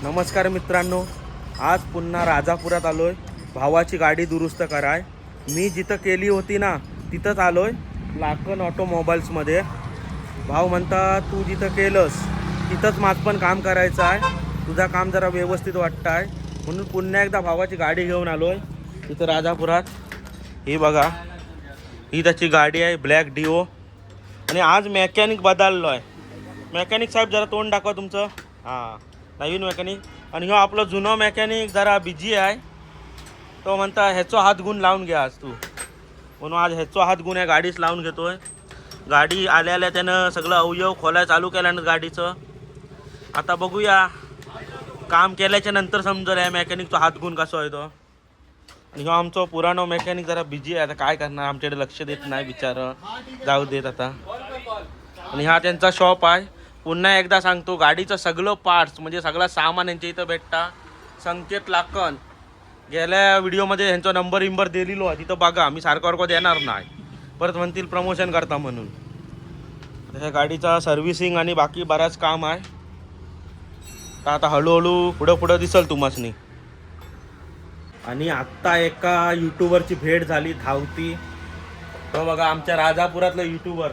नमस्कार मित्रांनो, आज पुन्हा राजापुरात आलोय भावाची गाडी दुरुस्त कराय। मी जिथं केली होती ना तिथंच आलोय, लाकन ऑटोमोबाईल्समध्ये। भाऊ म्हणता तू जिथं केलंस तिथंच माझं पण काम करायचं आहे, तुझं काम जरा व्यवस्थित वाटतं आहे, म्हणून पुन्हा एकदा भावाची गाडी घेऊन आलोय तिथं राजापुरात। ही बघा, ही त्याची गाडी आहे ब्लॅक डिओ, आणि आज मेकॅनिक बदललो आहे। मेकॅनिक साहेब जरा तोंड दाखवा तुमचं। हां, नवीन मेकॅनिक। आणि ह्यो आपला जुनो मेकॅनिक जरा बिझी आहे, तो म्हणता ह्याचो हात गुण लावून घ्या आज तू, म्हणून आज ह्याचो हात गुण या गाडीच लावून घेतोय। गाडी आल्या त्यानं सगळं अवयव खोलाय चालू केल्यानं गाडीचं। आता बघूया, काम केल्याच्या नंतर समजेल या मेकॅनिकचा हात गुण कसं आहे तो। आणि ह्यो आमचा पुराणो मेकॅनिक जरा बिझी आहे, आता काय करणार, आमच्याकडे लक्ष देत नाही बिचारा, जाऊ देत आता। आणि हा त्यांचा शॉप आहे। पुन्हा एकदा सांगतो, गाडीचं सगळं पार्ट्स म्हणजे सगळं सामान यांच्या इथं भेटता। संकेत लाकन, गेल्या व्हिडिओमध्ये ह्यांचा नंबर दिलेलो आहे, तिथं बघा। मी सारखं देणार नाही, परत म्हणतील प्रमोशन करता म्हणून। ह्या गाडीचा सर्व्हिसिंग आणि बाकी बराच काम आहे, तर आता हळूहळू पुढं दिसल तुम्हासनी। आणि आत्ता एका यूट्यूबरची भेट झाली धावती, तो बघा आमच्या राजापुरातलं यूट्यूबर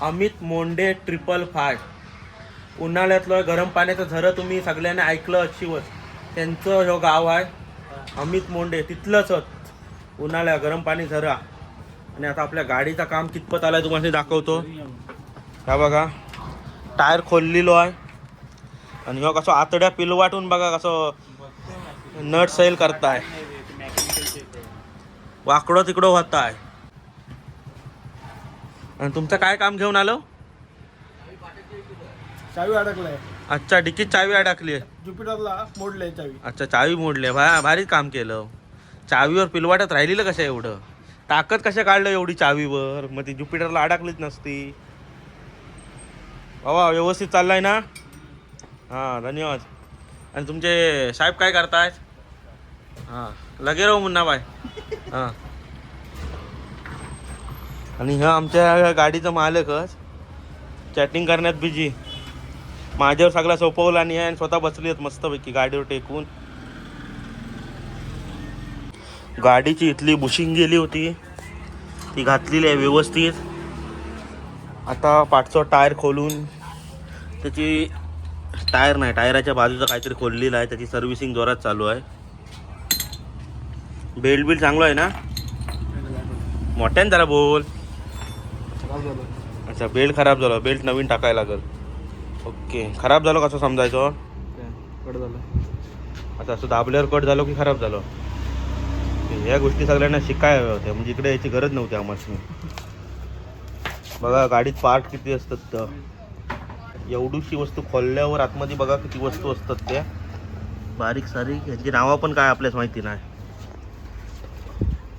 अमित मोंडे 555। उन्हाळ्यातलं गरम पाण्याचं झरं तुम्ही सगळ्यांनी ऐकलं अशीवच, त्यांचं ह्यो गाव आहे अमित मोंडे, तिथलंच उन्हाळ्या गरम पाणी झरा। आणि आता आपल्या गाडीचं काम कितपत आलाय तुम्हाला दाखवतो। हा बघा, टायर खोललेलो आहे, आणि ह्यो कसं आतड्या पिलवाटून बघा कसं नट सैल करताय, वाकडं तिकडं होत आहे। आणि तुमचं काय काम घेऊन आलो? चावी अडकलाय। अच्छा, डिकीत चावी अडकली आहे, ज्युपिटरला मोडले चावी। अच्छा, चावी मोडली, भारी काम केलं। चावीवर पिलवाटत राहिलेलं कसं एवढं, ताकद कशा काढलं एवढी चावीवर, मग ती ज्युपिटरला अडकलीच नसती। बाबा व्यवस्थित चाललाय ना? हां, धन्यवाद। आणि तुमचे साहेब काय करतायत? हां, लगे राहू मुन्ना बाय। हां, आणि ह्या आमच्या गाडीचं मालकच चॅटिंग करण्यात बिझी, माझ्यावर सगळा सोपवला नाही आणि स्वतः बसली आहेत मस्तपैकी गाडीवर टेकून। गाडीची इथली बुशिंग गेली होती, ती घातलेली आहे व्यवस्थित। आता पाठचा टायर खोलून, त्याची टायर नाही, टायराच्या बाजूचं काहीतरी खोललेलं आहे, त्याची सर्व्हिसिंग जोरात चालू आहे। बेल्ट चांगलं आहे ना? मोठ्याने जरा बोल। अच्छा, बेल्ट खराब झालं, बेल्ट नवीन टाकायला लागेल। ओके, खराब झालं कसं समजायचं? कट झालं। अच्छा, असं दाबल्यावर कट झालं की खराब झालं? ह्या गोष्टी सगळ्यांना शिकायला होत्या, म्हणजे इकडे याची गरज नव्हती आम्हाला। बघा गाडीत पार्ट किती असतात, तर एवढीशी वस्तू खोलल्यावर आतमध्ये बघा किती वस्तू असतात त्या बारीक सारीक, यांची नावं पण काय आपल्याच माहिती नाही।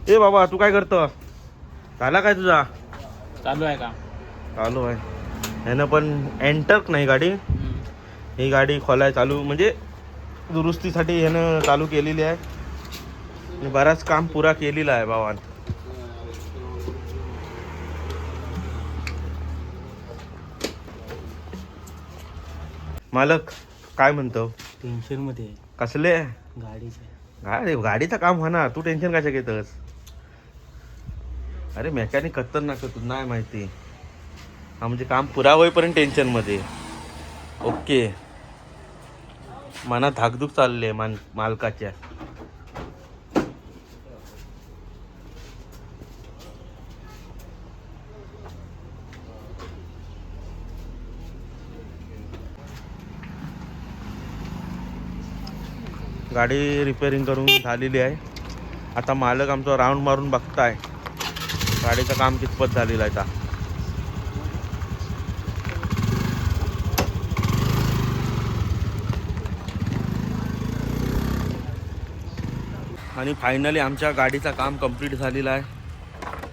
ए बाबा, तू काय करतो? झाला काय तुझा? चालू आहे का? चालू आहे। ह्यानं पण एंटर्क नाही गाडी, ही गाडी खोलाय चालू म्हणजे दुरुस्तीसाठी ह्यानं चालू केलेली आहे, आणि बराच काम पुरा केलेला आहे भावान। मालक काय म्हणतो? टेन्शन मध्ये कसले? गाडीचे गाडीचं काम होणार, तू टेन्शन कशा घेतस? अरे मेकॅनिक खतरनाक तू नाही माहिती, हा म्हणजे काम पुरा होईपर्यंत टेन्शन मध्ये। ओके, मनात धाकधूक चालली आहे मालकाच्या। गाडी रिपेअरिंग करून झालेली आहे, आता मालक आमचा राऊंड मारून बघताय गाडीचं काम कितपत झालेलं आहे। आता आणि फायनली आमच्या गाडीचं काम कंप्लीट झालेलं आहे,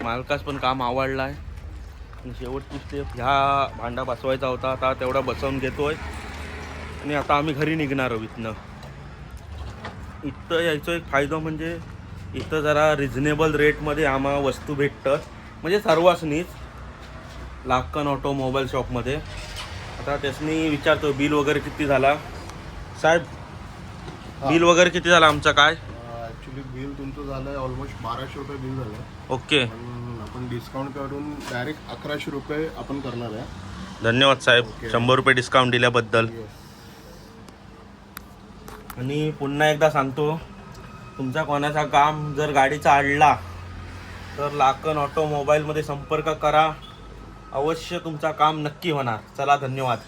मालकास पण काम आवडलं आहे। आणि शेवटची स्टेप ह्या भांडा बसवायचा होता, आता तेवढा बसवून घेतोय, आणि आता आम्ही घरी निघणार आहोत इथनं। इथं यायचं एक फायदा म्हणजे इथं जरा रिझनेबल रेटमध्ये आम्हाला वस्तू भेटतात, म्हणजे सर्वांनीच लाकन ऑटोमोबाईल शॉपमध्ये। आता त्यासनी विचारतो बिल वगैरे किती झाला, साहेब बिल वगैरे किती झालं आमचं काय? ॲक्च्युली बिल तुमचं झालं आहे ऑलमोस्ट 1200 रुपये बिल झालं आहे. ओके, पण आपण डिस्काउंट करून डायरेक्ट 1100 रुपये आपण करणार आहे. धन्यवाद साहेब. ओके. 100 रुपये डिस्काउंट दिल्याबद्दल. येस. आणि पुन्हा एकदा सांगतो, तुमचा कोणाचा काम जर गाडीचा अडला तर लाकन ऑटोमोबाईलमध्ये संपर्क करा. अवश्य तुमचा काम नक्की होणार. चला, धन्यवाद.